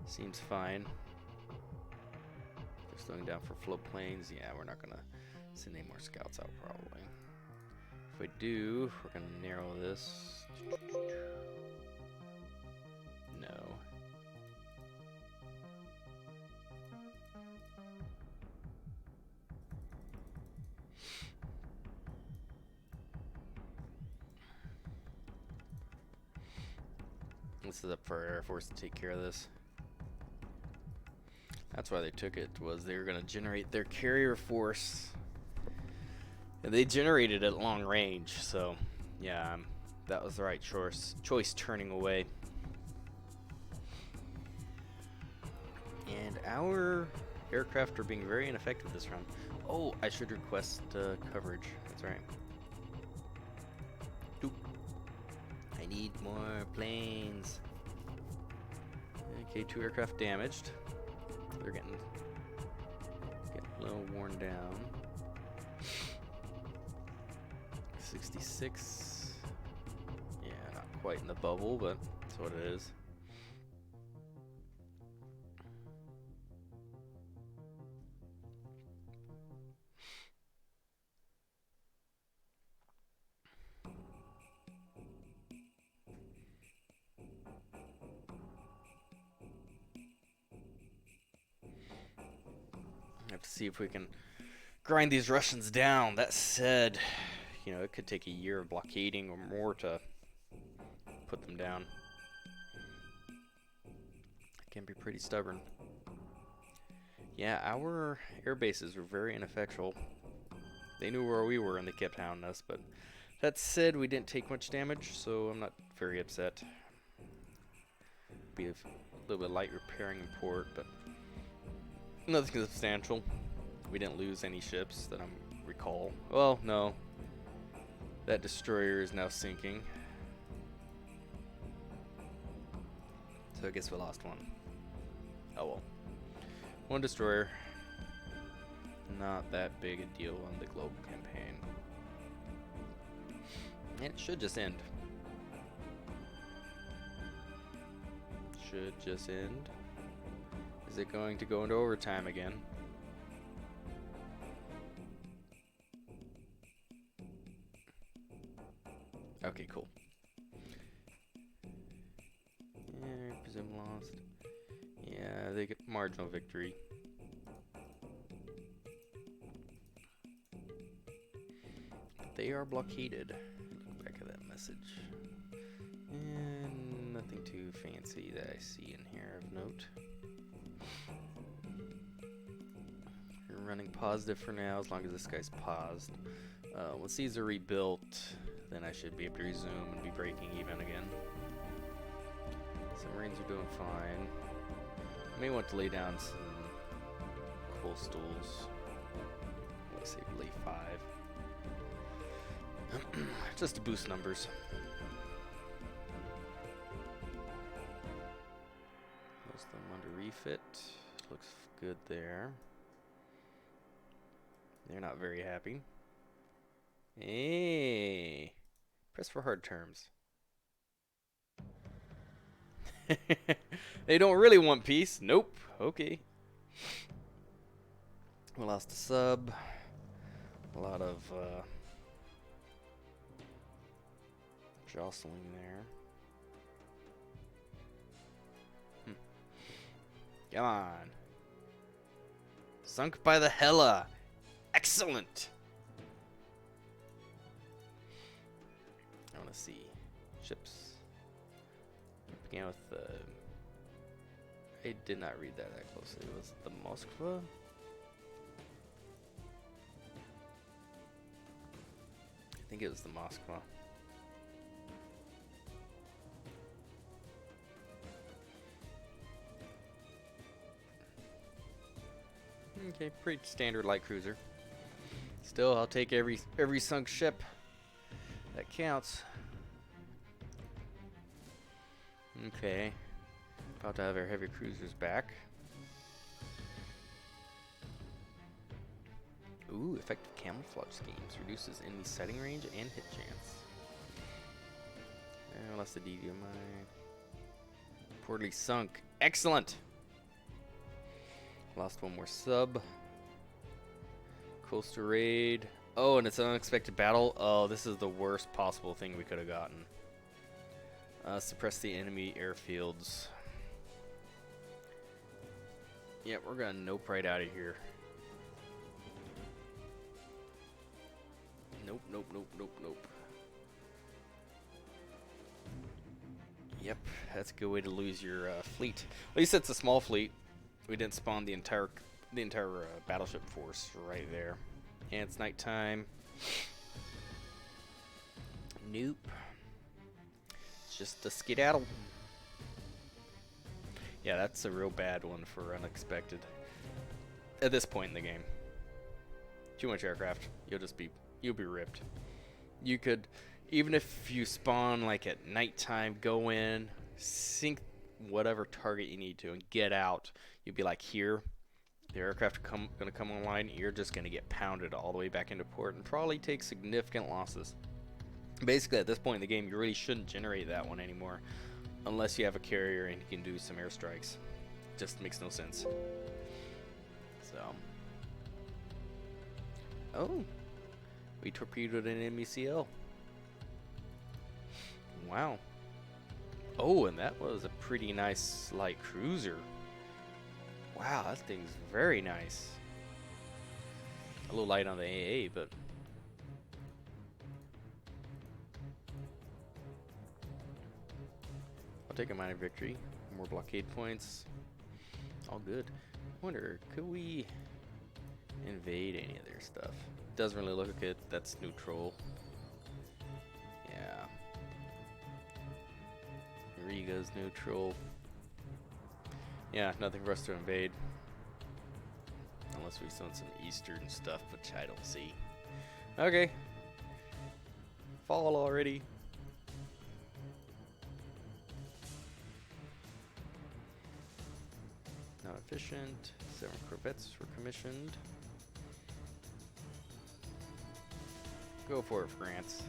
Seems fine. They're slowing down for floatplanes. Yeah, we're not gonna send any more scouts out probably. If we do, we're gonna narrow this. No. This is up for our Air Force to take care of this. That's why they took it, was they were going to generate their carrier force. And they generated at long range, so yeah, that was the right choice turning away. And our aircraft are being very ineffective this round. Oh, I should request coverage. That's right. Doop. I need more planes. Okay, 2 aircraft damaged. They're getting a little worn down. 66. Yeah, not quite in the bubble, but that's what it is. Have to see if we can grind these Russians down. That said, you know, it could take a year of blockading or more to put them down. It can be pretty stubborn. Yeah, our air bases were very ineffectual. They knew where we were and they kept hounding us, but that said, we didn't take much damage, so I'm not very upset. Be a little bit light repairing in port, but nothing substantial. We didn't lose any ships that I recall. Well, no. That destroyer is now sinking. So I guess we lost one. Oh well. 1 destroyer. Not that big a deal on the global campaign. And it should just end. Should just end. Is it going to go into overtime again? Okay, cool. Yeah, presume lost. Yeah, they get marginal victory. They are blockaded. Look back at that message. And nothing too fancy that I see in here of note. You're running positive for now, as long as this guy's paused. Once these are rebuilt, then I should be able to resume and be breaking even again. Submarines are doing fine. I may want to lay down some coastals. Let's say late 5. Just to boost numbers. Most of them under refit. Looks good there. They're not very happy. Hey, press for hard terms. They don't really want peace. Nope. Okay. We lost a sub. A lot of jostling there. Come on. Sunk by the Hella. Excellent. I want to see ships. Began with the. I did not read that closely. It was the Moskva. I think it was the Moskva. Okay, pretty standard light cruiser. Still, I'll take every sunk ship. That counts. Okay. About to have our heavy cruisers back. Ooh, effective camouflage schemes. Reduces enemy sighting range and hit chance. And lost the DDMI. Poorly sunk. Excellent! Lost one more sub. Coastal raid. Oh, and it's an unexpected battle. Oh, this is the worst possible thing we could have gotten. Suppress the enemy airfields. Yeah, we're gonna nope right out of here. Nope, nope, nope, nope, nope. Yep, that's a good way to lose your fleet. At least it's a small fleet. We didn't spawn the entire battleship force right there. And it's nighttime. Nope. It's just a skedaddle. Yeah, that's a real bad one for unexpected. At this point in the game. Too much aircraft. You'll be ripped. You could, even if you spawn like at nighttime, go in, sink whatever target you need to, and get out. You'd be like here. The aircraft gonna come online. You're just gonna get pounded all the way back into port and probably take significant losses. Basically, at this point in the game, you really shouldn't generate that one anymore, unless you have a carrier and you can do some airstrikes. Just makes no sense. So, oh, we torpedoed an MECL. Wow. Oh, and that was a pretty nice light cruiser. Wow, that thing's very nice. A little light on the AA, but I'll take a minor victory. More blockade points. All good. I wonder, could we invade any of their stuff? Doesn't really look good. That's neutral. Yeah. Riga's neutral. Yeah, nothing for us to invade. Unless we send some eastern stuff, which I don't see. Okay. Fall already. Not efficient. 7 corvettes were commissioned. Go for it, France.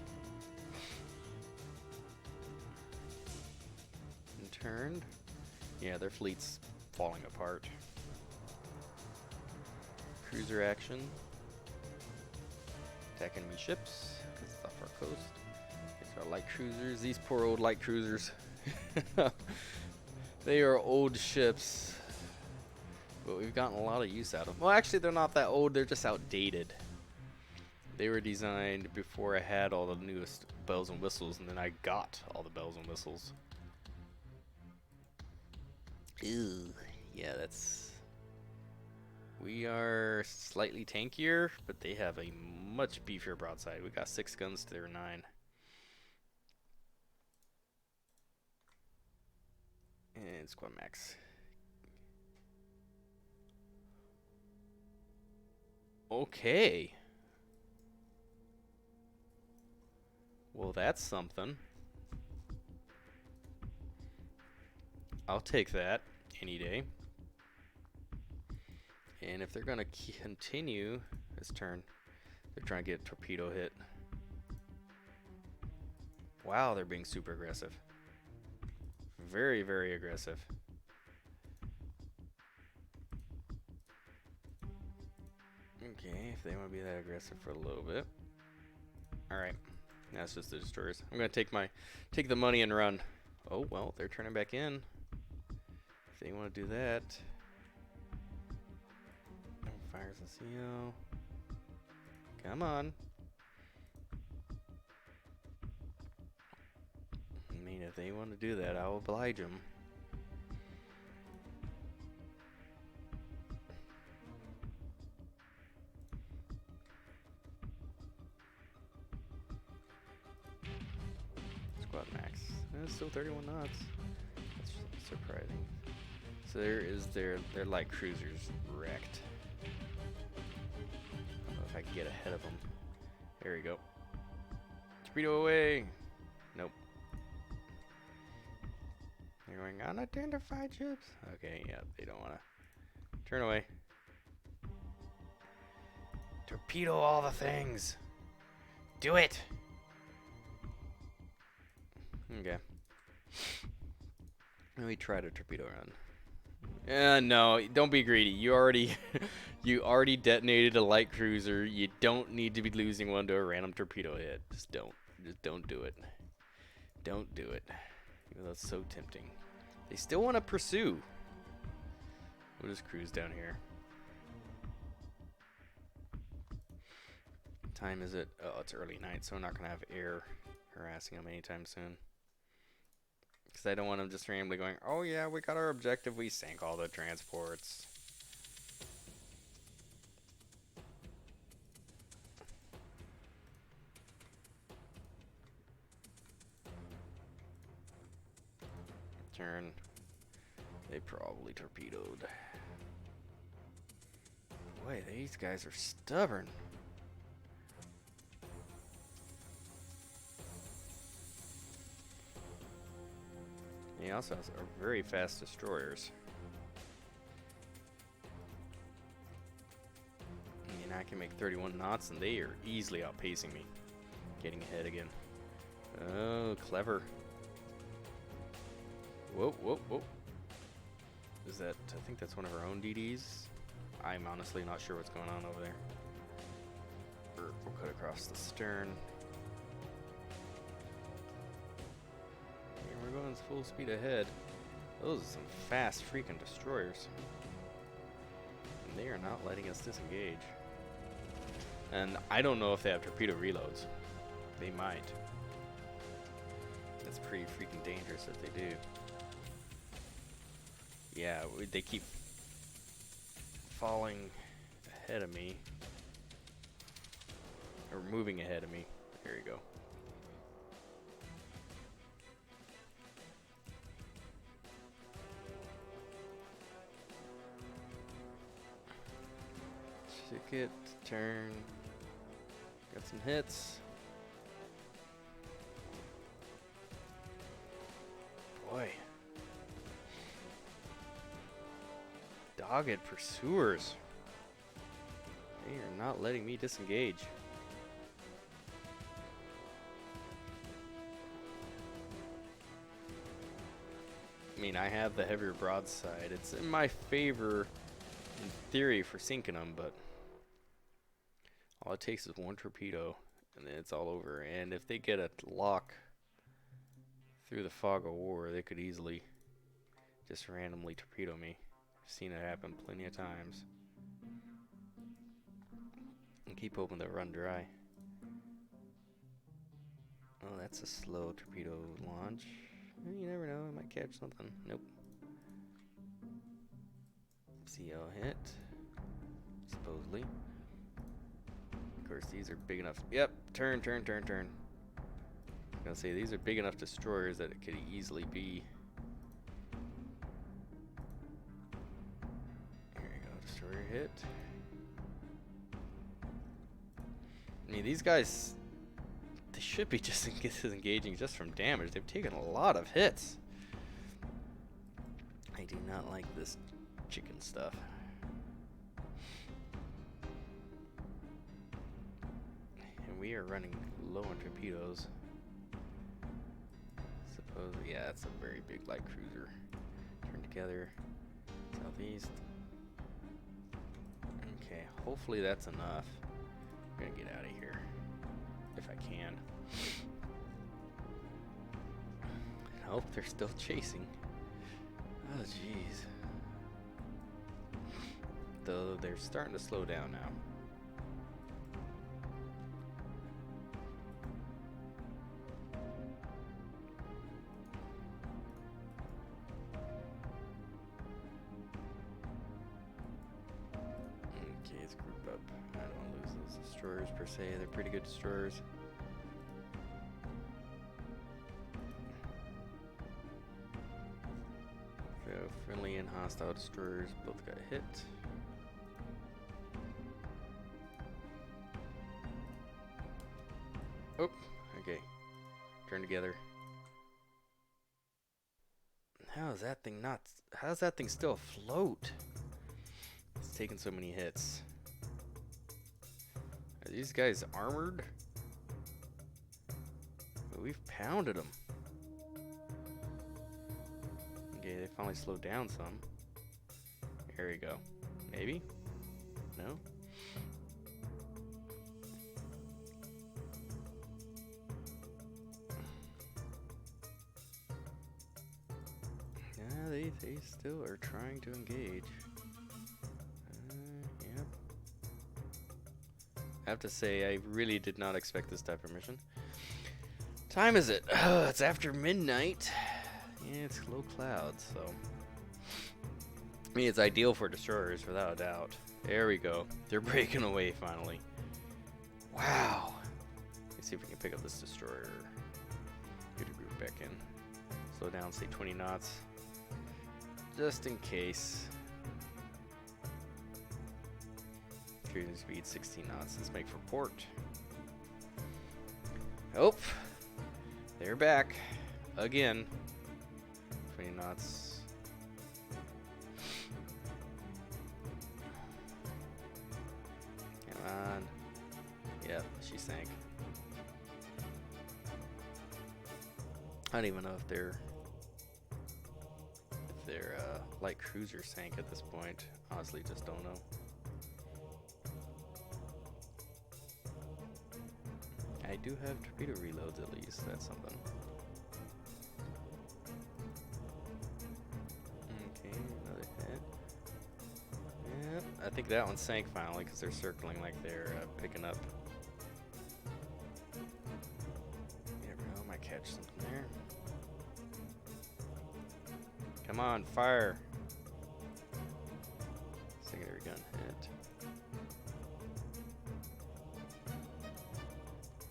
Interned. Yeah, their fleet's falling apart. Cruiser action. Attack enemy ships. It's off our coast. These are light cruisers. These poor old light cruisers. They are old ships. But we've gotten a lot of use out of them. Well, actually, they're not that old. They're just outdated. They were designed before I had all the newest bells and whistles, and then I got all the bells and whistles. Ew. Yeah, that's... We are slightly tankier, but they have a much beefier broadside. We got 6 guns to their 9. And squad max. Okay. Well, that's something. I'll take that any day. And if they're going to continue this turn, they're trying to get a torpedo hit. Wow, they're being super aggressive. Very, very aggressive. Okay, if they want to be that aggressive for a little bit. Alright. That's just the destroyers. I'm going to take the money and run. Oh, well, they're turning back in. If they want to do that. Fires the CO. Come on. I mean, if they want to do that, I'll oblige them. Squad max. It's still 31 knots. That's surprising. So there is their light cruisers wrecked. I don't know if I can get ahead of them. There we go. Torpedo away. Nope. They're going unidentified ships. Okay, yeah, they don't want to turn away. Torpedo all the things. Do it. Okay. Let me try to torpedo run. No, don't be greedy. You already detonated a light cruiser. You don't need to be losing one to a random torpedo hit. Just don't do it. Don't do it. Even though it's so tempting. They still want to pursue. We'll just cruise down here. What time is it? Oh, it's early night, so I'm not gonna have air harassing them anytime soon. Because I don't want them just randomly going, oh yeah, we got our objective, we sank all the transports. Turn. They probably torpedoed. Boy, these guys are stubborn. He also has very fast destroyers. I mean, I can make 31 knots and they are easily outpacing me. Getting ahead again. Oh, clever. Whoa, whoa, whoa. Is that, I think that's one of our own DDs. I'm honestly not sure what's going on over there. We'll cut across the stern. We're going full speed ahead. Those are some fast freaking destroyers. And they are not letting us disengage. And I don't know if they have torpedo reloads. They might. That's pretty freaking dangerous if they do. Yeah, they keep falling ahead of me. Or moving ahead of me. There you go. Ticket, turn. Got some hits. Boy. Dogged pursuers. They are not letting me disengage. I mean, I have the heavier broadside. It's in my favor in theory for sinking them, but all it takes is one torpedo and then it's all over. And if they get a lock through the fog of war, they could easily just randomly torpedo me. I've seen it happen plenty of times. And keep hoping they'll run dry. Oh, that's a slow torpedo launch. You never know, I might catch something. Nope. CO hit. Supposedly. Of course, these are big enough. Yep, turn. I was gonna say, these are big enough destroyers that it could easily be. There you go, destroyer hit. I mean, these guys, they should be just disengaging just from damage. They've taken a lot of hits. I do not like this chicken stuff. And we are running low on torpedoes. Suppose, yeah, it's a very big light cruiser. Turn together. Southeast. Okay, hopefully that's enough. I'm gonna get out of here if I can. Nope, they're still chasing. Oh jeez. Though they're starting to slow down now. Okay, let's group up. I don't want to lose those destroyers per se. They're pretty good destroyers. So friendly and hostile destroyers both got hit. Oh, okay. Turn together. How is that thing not? How's that thing still afloat? It's taking so many hits. Are these guys armored? Well, we've pounded them. Okay, they finally slowed down some. Here we go. Maybe? No? Yeah, they still are trying to engage. Yep. I have to say, I really did not expect this type of mission. Time is it? It's after midnight. Yeah, it's low clouds, so. I mean, it's ideal for destroyers, without a doubt. There we go. They're breaking away, finally. Wow. Let's see if we can pick up this destroyer. Get a group back in. Slow down, say 20 knots. Just in case. Cruising speed 16 knots. Let's make for port. Oh, they're back again. 20 knots. Come on. Yep, she sank. I don't even know if their light cruiser sank at this point. Honestly, just don't know. I do have torpedo reloads at least. That's something. Okay, another hit. Yep, I think that one sank finally because they're circling like they're picking up. You never know, I might catch something there. Come on, fire! Secondary gun hit.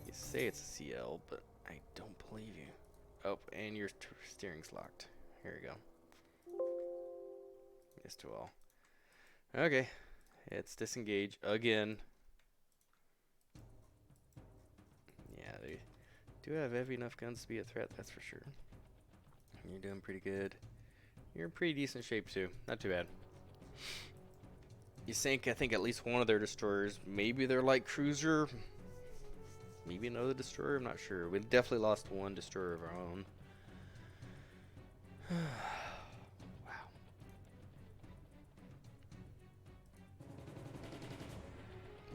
You say it's a CL, but I don't believe you. Oh, and your steering's locked. Here we go. Yes to all. Okay, it's disengage again. Yeah, they do have heavy enough guns to be a threat, that's for sure. You're doing pretty good. You're in pretty decent shape too. Not too bad. You sank, I think, at least one of their destroyers. Maybe their light cruiser. Maybe another destroyer. I'm not sure. We definitely lost one destroyer of our own. Wow.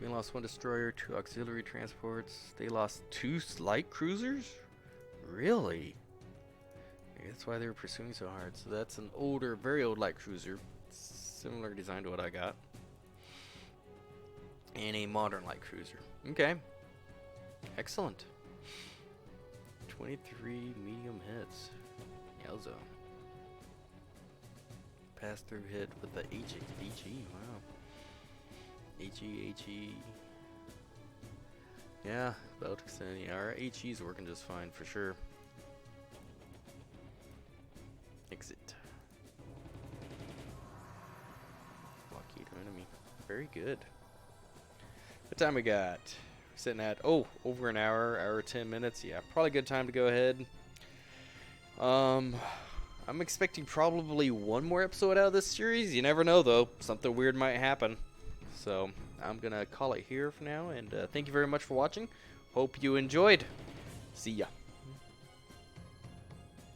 We lost one destroyer, 2 auxiliary transports. They lost 2 light cruisers? Really? That's why they were pursuing so hard. So that's an older, very old light cruiser. Similar design to what I got. And a modern light cruiser. Okay. Excellent. 23 medium hits. Yowza. Pass through hit with the HE. Wow. HE. Yeah, about extending. Yeah, our HE's working just fine for sure. Exit. Blockade enemy. Very good. What time we got? sitting at, over an hour 10 minutes. Yeah, probably a good time to go ahead. I'm expecting probably one more episode out of this series. You never know, though. Something weird might happen. So I'm going to call it here for now. And thank you very much for watching. Hope you enjoyed. See ya.